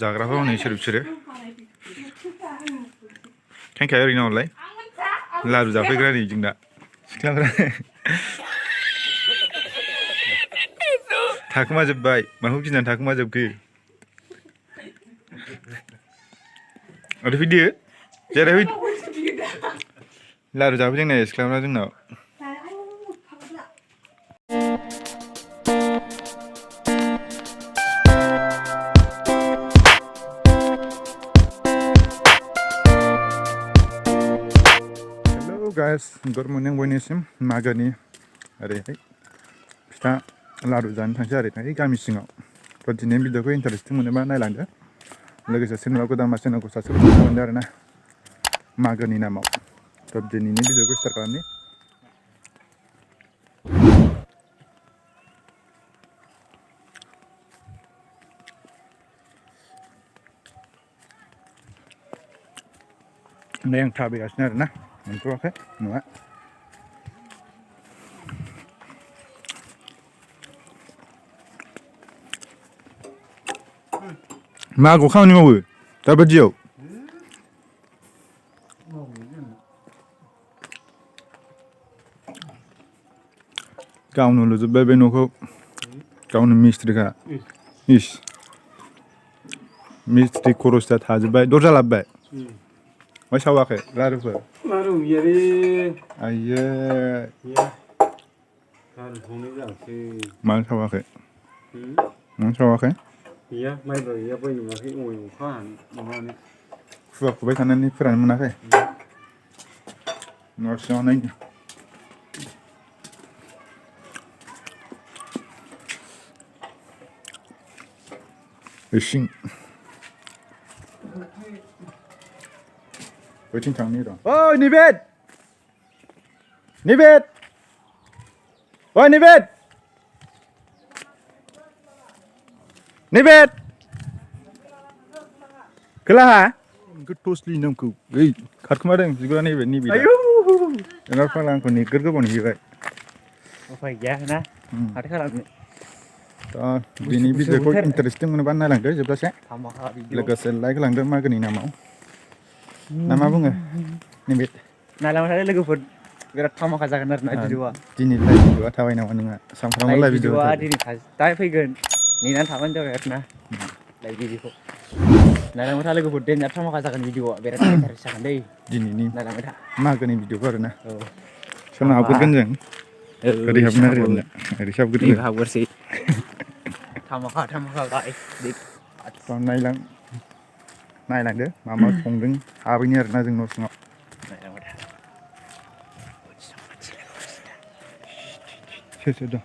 जाग्राफोर हनै बिसोरो थेंखाया ओरैनो हरलाय लारु जाफैग्रा नै जों दा सिख्लाफ्रा थाखोमाजोब्बाय माखौ गिनानै थाखोमाजोबखो ओरै फैदो जेरै लारु जाफैदों नै सिख्लाफ्रा जोंनाव guys, good morning bयनिसिम मागोनि ओरैहाय फिथा लारु जानो थांसै ओरैहाय गामि सिङाव थ' दिनैनि भिडिअखौ इन्टारेस्टिं मोनोबा नायलांदो लोगोसे सोरनिबा गोदान चेनेलखौ साबस्क्राइब खालामदो आरोना मागोनि नामाव थ' दिनैनि भिडिअखौ स्टार्ट खालामनि नै आं थाबायगासिनो आरोना मोनथ'वाखै नङा मागो खामानि मावो दाबादियाव गावनो लुजोब्बाय बे न'खौ गावनो मिस्ट्रिखा इस मिस्ट्रि खरसआ थाजोब्बाय दरजा लाबोबाय ओमफ्राय सावाखै लारुफोर लारु गैयालै आइयै लारु संनाय जायासै मानो सावाखै मानो सावाखै गैया माइब्रा गैया बायनो मोनाखै अखा हानानै खुवा खुबाय थानानै फोराननो मोनाखै न' सिङाव नायनो इसिं बैथिं थांनि र' ओइ निबेद निबेद ओइ निबेद निबेद खोलाहा गोथौस्लि नामखौ ओइ खारखोमादों बिगुरा नैबे निबेद एनार फाला आंखौ नोगोर गोबाव नेबाय उफाय गैया ना माथो खालामनो दिनै भिडिअखौ इन्टारेस्टिं मोनोबा नायलांदो जोबजासे लोगोसे लाइक होलांदो मागोनि नामाव ना मा बुङो नैबे नायलांबाय थादो लोगोफोर बिराद थामाखा जागोन आरोना भिडिअआ दिनै लाइभ भिडिअआ थाबाय नामा नोंहा सानफ्रामबो लाइभ भिडिअआ दिनै दा फैगोन नेनानै थाबानो जाबाय आरोना लाइभ भिडिअखौ नायलांबाय था लोगोफोर देन्जार थामाखा जागोन भिडिअआ बिराद इन्टारेस्ट जागोन दै दिनैनि नायलांबाय था मागोनि भिडिअखौ आरोना औ सोरनाव हाबग्रोगोन जों ओरै हाबना ओरै हाबग्रोगोन हाबग्रोसै थामाखा गाइस नायलांदो मा मा संदों हाबैनि आरोना जों न' सिङाव सोर दं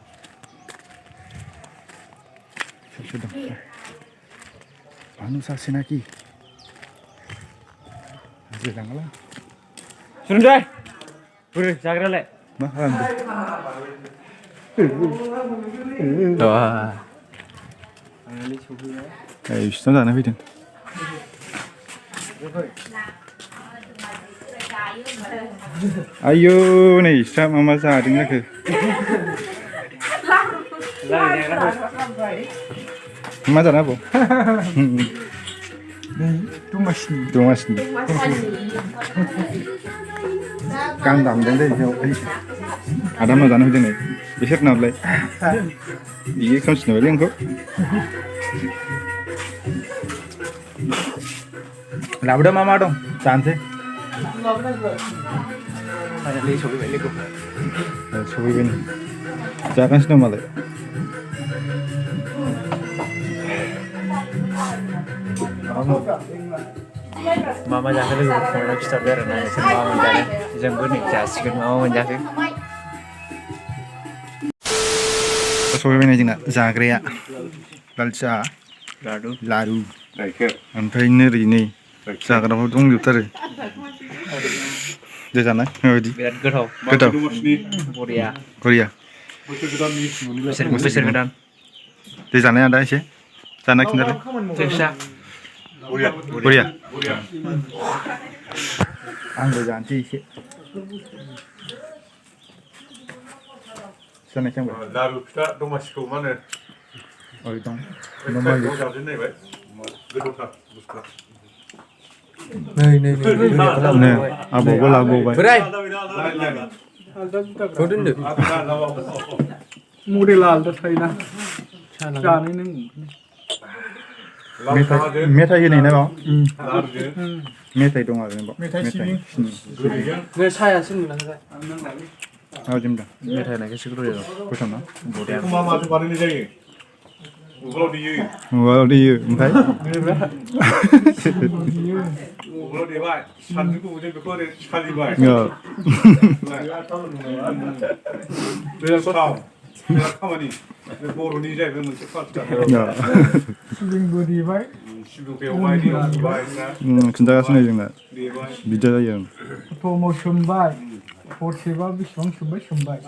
भानु सासे नाखि हाजिरलाङाला सुनुजय बोरै जाग्रालाय मा खालामदों बिसिनाव जाना फैदों आयौ नै बिस्रा मा जादों जाखो मा जाना आबौ दमासिनि गान दामदों दै आदामनाव जानो फैदों नै बिसोर नावलाय बियो खोमसिनबायलै आंखौ लाबोदो मा दं जानोसै सफैबाय नै जागासिनो दं मालाय मा जाखो लोगोफोर फंबायनाव खिथाहरदो आरोना नोंसोर मा मोनजादों जोंबो नै जासिगोन मा मोनजाखो सफैबाय नै जोंना जाग्राया लाल साहा लारु ओमफ्राय नोरै नै जाग्राफोर दंजोबथारो दे जानाय माबायदि बिराद गोथाव बरिया बोसोर गोदान दे जानाय आदा एसे जाना खिन्थालाय बरिया आंबो जानोसै एसे जानायसै आंबो लारु फिथा दमासिखौ मा होनो ओरै दं नै आबौबो लाबोबाय बोराय थ' दोनदो मडेला आलदा थायोना जानो नों मेथाइ होनाय ना बाव मेथाइ दं आरो बाव मेथाइ बे सायासो मोनाखै औ जिमदा मेथाइ होनायखौ सिगां गोथाव ना बरिया मा माथो बानायनाय जायो उवालाव देयो उवालाव देयो ओमफ्राय उवालाव देबाय सानजौखौ जों बेखौ ओरै सालिबाय बिराद खामानि बे बर'नि जाहैबाय मोनसे कालचार सिबिंबो देबाय सिबिंखौ एवबाय देबाय खिन्थागासिनो जोंना देबाय बिदा जायो थम सोमबाय हरसेबा बेसेबां सोमबाय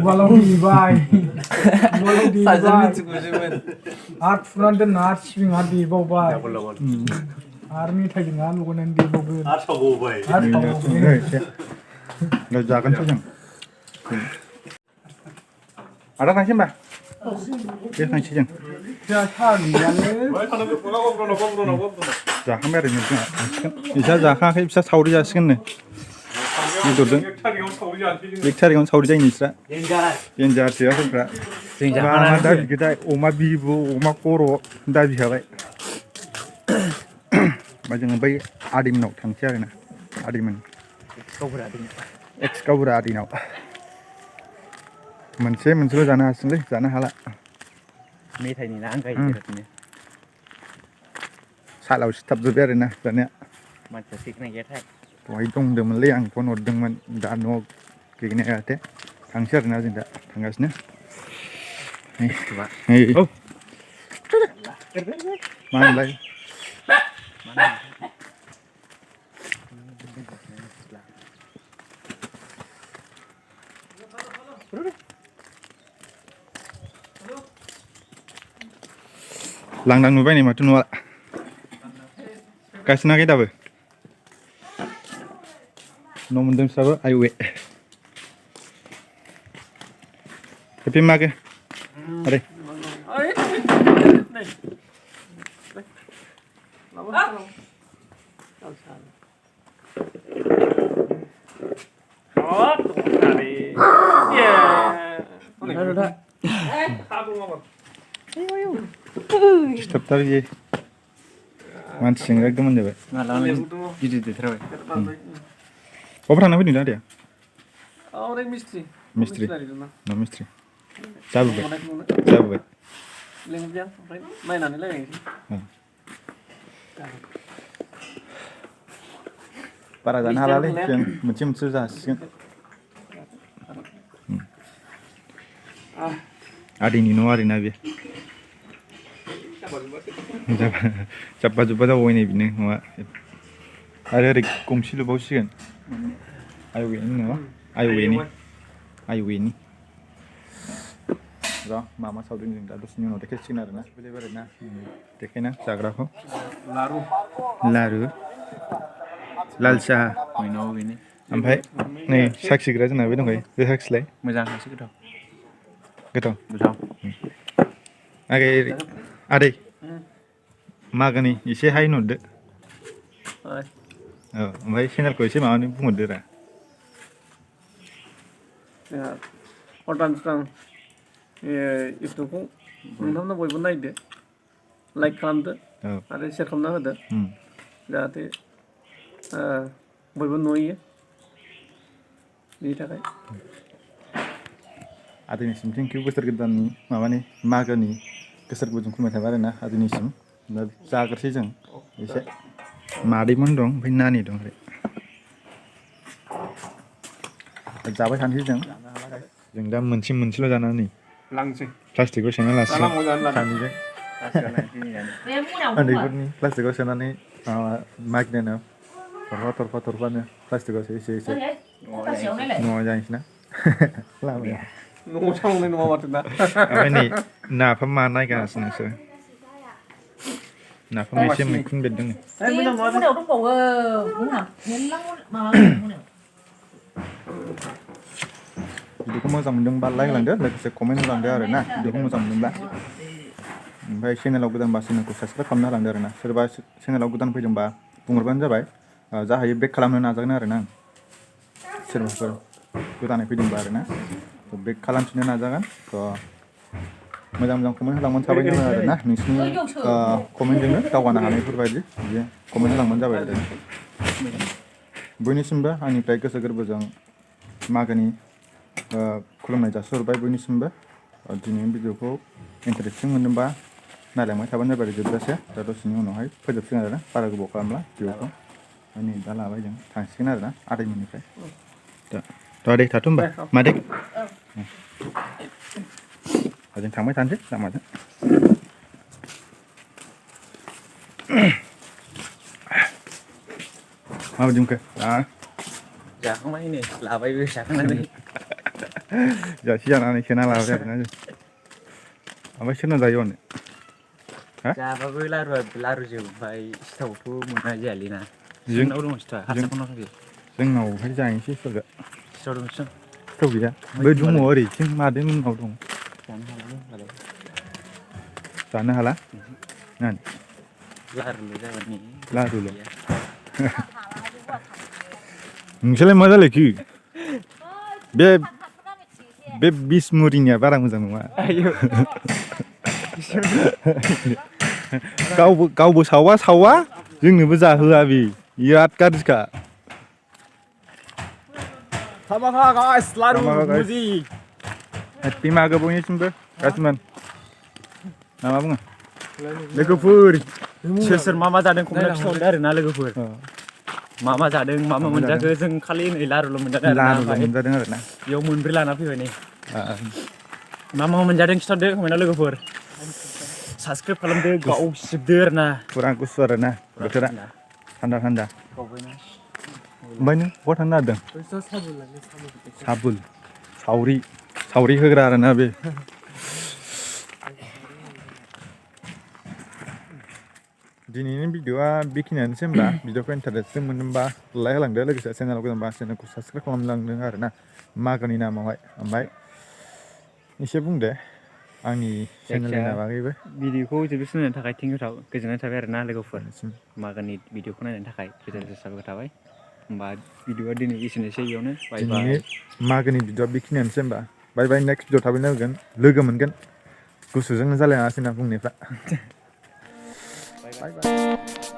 उवालाव देबाय आरो फुनानै दोनना आरो सिबिं आरो देबावबाय आरो मेथाइजों आरो लगायनानै देबावगोन आरो सावबावबाय जागोनसो जों आदा थांसै होनबा बे थांसै जों जाखांबाय आरो जोंहा बिसा जाखाङाखै बिसा सावरि जासिगोननो बेदरजों 1 थारिखआवनो सावरि जायो नोंस्रा देन्जारसो आखलफ्रा मा दा बिखोथाय अमा बिबु अमा खर' दा बिखाबाय ओमफ्राय जोङो बै आदैमोननाव थांसै आरोना आदैमोन एक्स गावबुरा आदैनाव मोनसेल' जानो हासिगोनलै जानो हाला मेथाइनि ना आं गायदेरनो सालाव सिथाबजोब्बाय आरोना जानाया मानसिया थिग गैयाथाय दहाय दंदोंमोनलै आं फन हरदोंमोन दा न'आव गैनाय जाहाथे थांसै आरोना जों दा थांगासिनो मा होनलाय लांदां नुबाय नै माथो न'आ गायसनाखै दाबो न' मोनदों बिस्राबो आयवे हेपि मागो आरे दिस्टार्बथार बियो मानसिजों एकदम मोनजाबाय गिदिर देरथारबाय बबेयाव थांना फैदों दा आदाया मिस्ट्रि न' मिस्ट्रि जाबोबाय लेंहरजाया ओमफ्राय नायनानै रायलायनोसै बारा जानो हालालै जों मोनसे जासिगोन आदैनि न' आरोना बे जाब्बा जुब्बा जाबावबाय नै बिनो न'आ आरो ओरै गंसे लुबावसिगोन आयवेनि नङा आयवेनि र' मा सावदों जों दा दसेनि उनाव देखायसिगोन आरोना आरोना देखायना जाग्राखौ लारु लाल साहा ओमफ्राय नै साखिग्रा जोंना बे दंखायो बे साखिलाय मोजां एसे गोथाव आदै मागोनि एसे हाय नुदो औ ओमफ्राय चेनेलखौ एसे माबानो बुंहरदो रा जोंहा इउटुबखौ नोंथांमोना बयबो नायदो लाइक खालामदो आरो शेयार खालामना होदो जाहाथे बयबो नुयो बेनि थाखाय आदैनिसिम थेंकिउ बोसोर गोदाननि माबानि मागोनि गोसोर गुदुं खुलुमनाय थाबाय आरोना आदैनिसिम दा जाग्रोसै जों एसे मादैमोन दं ओमफ्राय नानि दं ओरै जाबाय थानोसै जों दा मोनसेल' जानानै लांसै प्लास्टिकआव सोना लासिगोन सानैजों उन्दैफोरनि प्लास्टिकआव सोनानै मागिनानो थरफानो प्लास्टिकआव एसे न'आव जाहैनोसै ना लामायाव न'आव थांनाय नङा माथो ना ओमफ्राय नै नाफाम मा नायगासिनो नोंसोर नाफाम एसे मैखुन बेरदों भिडिअखौ मोजां मोनदोंबा लाइक होलांदो लोगोसे कमेन्ट होलांदो आरोना भिडिअखौ मोजां मोनदोंब्ला ओमफ्राय चेनेलाव गोदानबा चेनेलखौ साबसक्राइब खालामना होलांदो आरोना सोरबा चेनेलाव गोदान फैदोंबा बुंहरबानो जाबाय जा हायो बेक खालामनो नाजागोन आरोना सोरबाफोर गोदानै फैदोंबा आरोना बेक खालामफिननो नाजागोन मोजां मोजां कमेन्ट होलांबानो थाबाय जाबाय आरोना नोंसिनि कमेन्टजोंनो दावगानो हानायफोरबायदि बिदि कमेन्ट होलांबानो जाबाय आरो बयनिसिमबो आंनिफ्राय गोसो गोरबोजों मागोनि खुलुमनाय जासिहरबाय बयनिसिमबो दिनैनि भिडिअखौ इन्टारेस्टिं मोनदोंबा नायलांबाय थाबानो जाबाय जोबजासे दा दसेनि उनावहाय फोजोबसिगोन आरोना बारा गोबाव खालामला भिडिअखौ नै दा लाबाय जों थांसिगोन आरोना आधै मिनिटनिफ्राय दा दे थाथ' होनबा मादै जों थांबाय थानोसै लामाजों माबायदि मोनखो जाखांबाय नै लाबायबो जाखांनानै जासि जानानै सोना लाबाय आरोना जों ओमफ्राय सोरना जायो अने जाबाबो लारु जोब्बाय सिथावथ' मोननाय जायालै ना जों जोंनाव दङ सिथावा हारसाखौनाव थांसै जोंनावहाय जाहैनोसै सोरबा सिथाव दं सिथाव सिथाव गैया बै दङ ओरैथिं मादै मोननाव दं जानो हाला लारुल' जाबाय लारुल' नोंसोरलाय मा जालायखो बे बिसमुरिनिया बारा मोजां नङा गावबो सावा जोंनोबो जाहोआ बे बिराद गाज्रिखा हेप्पि मागो बयनिसिमबो गाज्रिमोन ना मा बुङो लोगोफोर सोर मा जादों कमेन्टआव खिन्थाहरदो आरोना लोगोफोर मा जादों मा मोनजाखो जों खालि नै लारुल' मोनजादों आरोना बेयाव मोनब्रै लाना फैबाय नै मा मोनजादों खिन्थाहरदो कमेन्टआव लोगोफोर साबसक्राइब खालामदो गावसिबदो आरोना फुरा गुसु आरोना बोथोरा थान्दा ओमफ्राय नों बहा थांनो नागिरदों सावरि होग्रा आरोना बे दिनैनि भिडिअआ बेखिनियानोसै होमबा भिडिअखौ इन्टारेस्टिं मोनदोंबा लाइक होलांदो लोगोसे चेनेलाव गोदानबा चेनेलखौ साबसक्राइब खालामलांदों आरोना मागोनि नामावहाय ओमफ्राय एसे बुंदो आंनि चेनेलनि बागैबो भिडिअखौ जोबोद नायनो थाखाय गोजोननाय थाबाय आरोना लोगोफोर मागोनि भिडिअखौ नायनो थाखाय रोजा साबायखर थाबाय होमबा भिडिअआ दिनै एसेनोसै बेयावनो दिनैनि मागोनि भिडिअआ बेखिनियानोसै होमबा बाय नेक्स्ट भिडिअ थाबैनो लोगो मोनगोन गुसुजोंनो जालायासै ना बुंनायफ्रा बाय